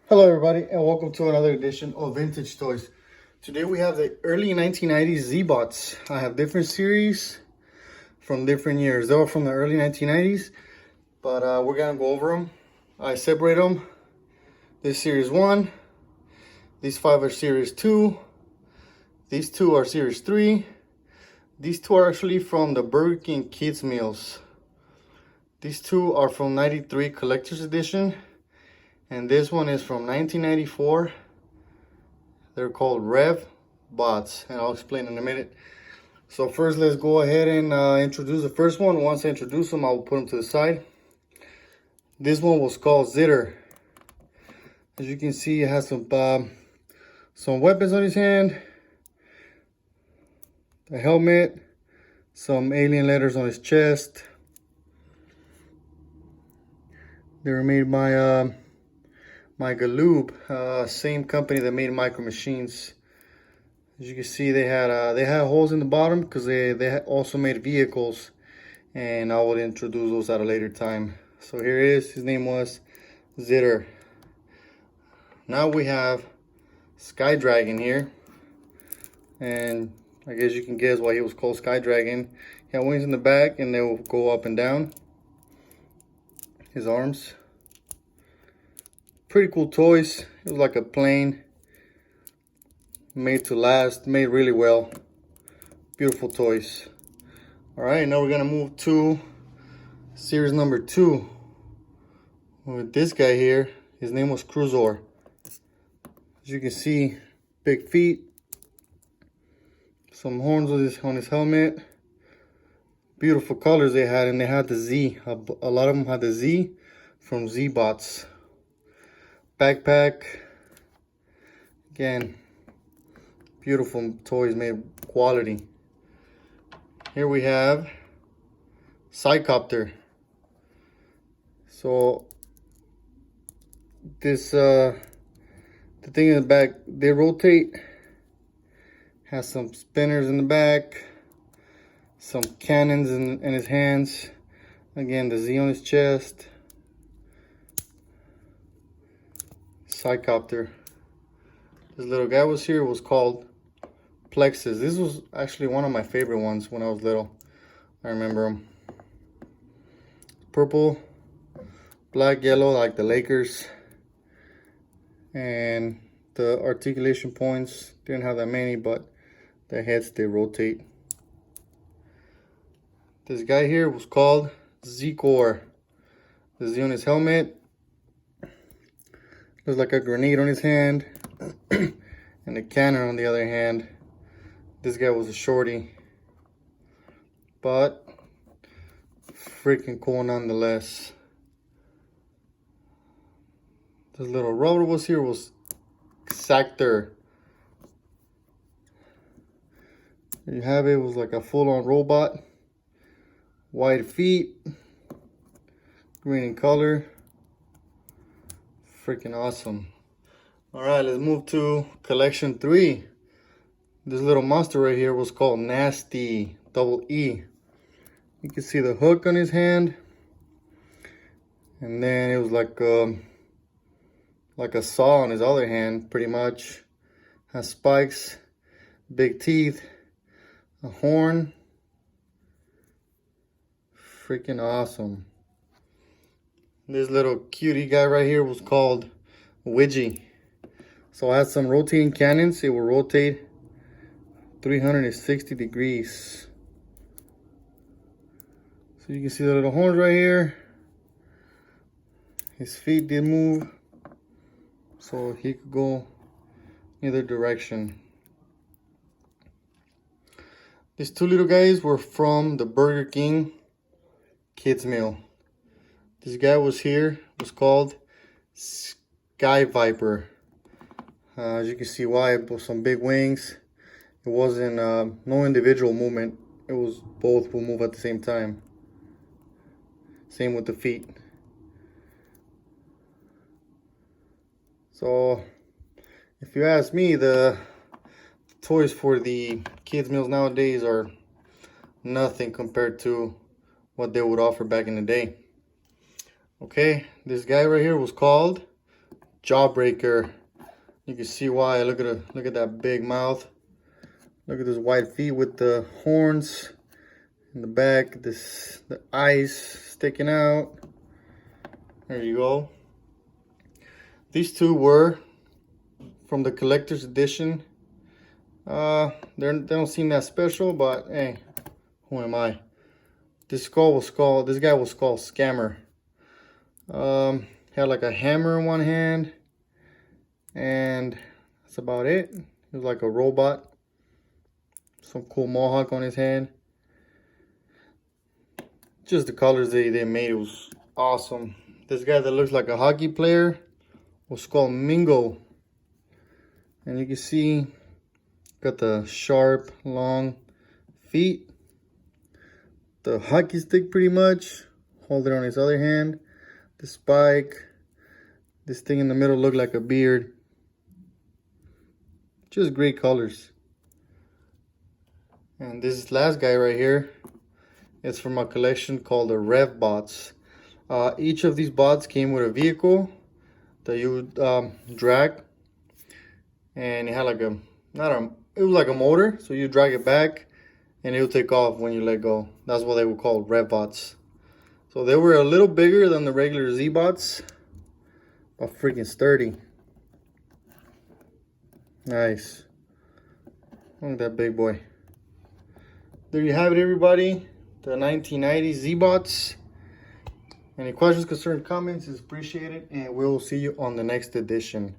Hello everybody and welcome to another edition of Vintage Toys. Today we have the early 1990s Z-Bots. I have different series from different years. They're all from the early 1990s, but we're gonna go over them. I separate them. This series 1, these 5 are series 2, these 2 are series 3, these 2 are actually from the Burger King Kids Meals. These 2 are from 93 Collector's Edition. And this one is from 1994. They're called Rev Bots, and I'll explain in a minute. So first, let's go ahead and introduce the first one. Once I introduce them, I'll put them to the side. This one was called Zitter. As you can see, it has some weapons on his hand, a helmet, some alien letters on his chest. They were made by Galoob, same company that made Micro Machines. As you can see, they had holes in the bottom because they also made vehicles, and I will introduce those at a later time. So here it is. His name was Zitter. Now we have Sky Dragon here, and I guess you can guess why he was called Sky Dragon. He had wings in the back, and they will go up and down. His arms. Pretty cool toys. It was like a plane, made to last, made really well. Beautiful toys. All right, now we're gonna move to series number 2 with this guy here. His name was Cruzor. As you can see, big feet, some horns on his helmet. Beautiful colors they had, and they had the Z. A lot of them had the Z from Z-Bots. Backpack. Again, beautiful toys, made quality. Here we have Psychopter. So this the thing in the back, they rotate. Has some spinners in the back, some cannons in his hands. Again, the Z on his chest. Psychopter. This little guy was called Plexus. This was actually one of my favorite ones when I was little. I remember him. Purple, black, yellow, like the Lakers. And the articulation points, didn't have that many, but the heads, they rotate. This guy here was called Z-Core. The Z on his helmet. There's like a grenade on his hand and a cannon on the other hand. This guy was a shorty, but freaking cool nonetheless. This little rubber was here was Sector. There you have it. It was like a full-on robot. White feet, green in color. Freaking awesome. All right, let's move to collection 3. This little monster right here was called Nasty, double E. You can see the hook on his hand, and then it was like a saw on his other hand, pretty much. Has spikes, big teeth, a horn. Freaking awesome. This little cutie guy right here was called Widgie. So I had some rotating cannons. It will rotate 360 degrees. So you can see the little horns right here. His feet did move, so he could go either direction. These 2 little guys were from the Burger King Kids Meal. This guy was called Sky Viper. As you can see why, with some big wings. It wasn't no individual movement. It was both will move at the same time. Same with the feet. So if you ask me, the toys for the kids meals nowadays are nothing compared to what they would offer back in the day. Okay, this guy right here was called Jawbreaker. You can see why. Look at that big mouth. Look at those wide feet with the horns in the back. The eyes sticking out. There you go. These two were from the collector's edition. They don't seem that special, but hey, who am I? This guy was called Scammer. Had like a hammer in one hand, and that's about it. He was like a robot. Some cool mohawk on his head. Just the colors they made, it was awesome. This guy that looks like a hockey player was called Mingo. And you can see, got the sharp, long feet. The hockey stick pretty much. Hold it on his other hand. The spike. This thing in the middle looked like a beard. Just great colors. And this last guy right here is from a collection called the Rev Bots. Each of these bots came with a vehicle that you would drag, and it had like it was like a motor, so you drag it back and it will take off when you let go. That's what they were called, Rev Bots. So they were a little bigger than the regular Z Bots, but freaking sturdy. Nice. Look at that big boy. There you have it, everybody. The 1990 Z-Bots. Any questions, concerns, comments is appreciated, and we'll see you on the next edition.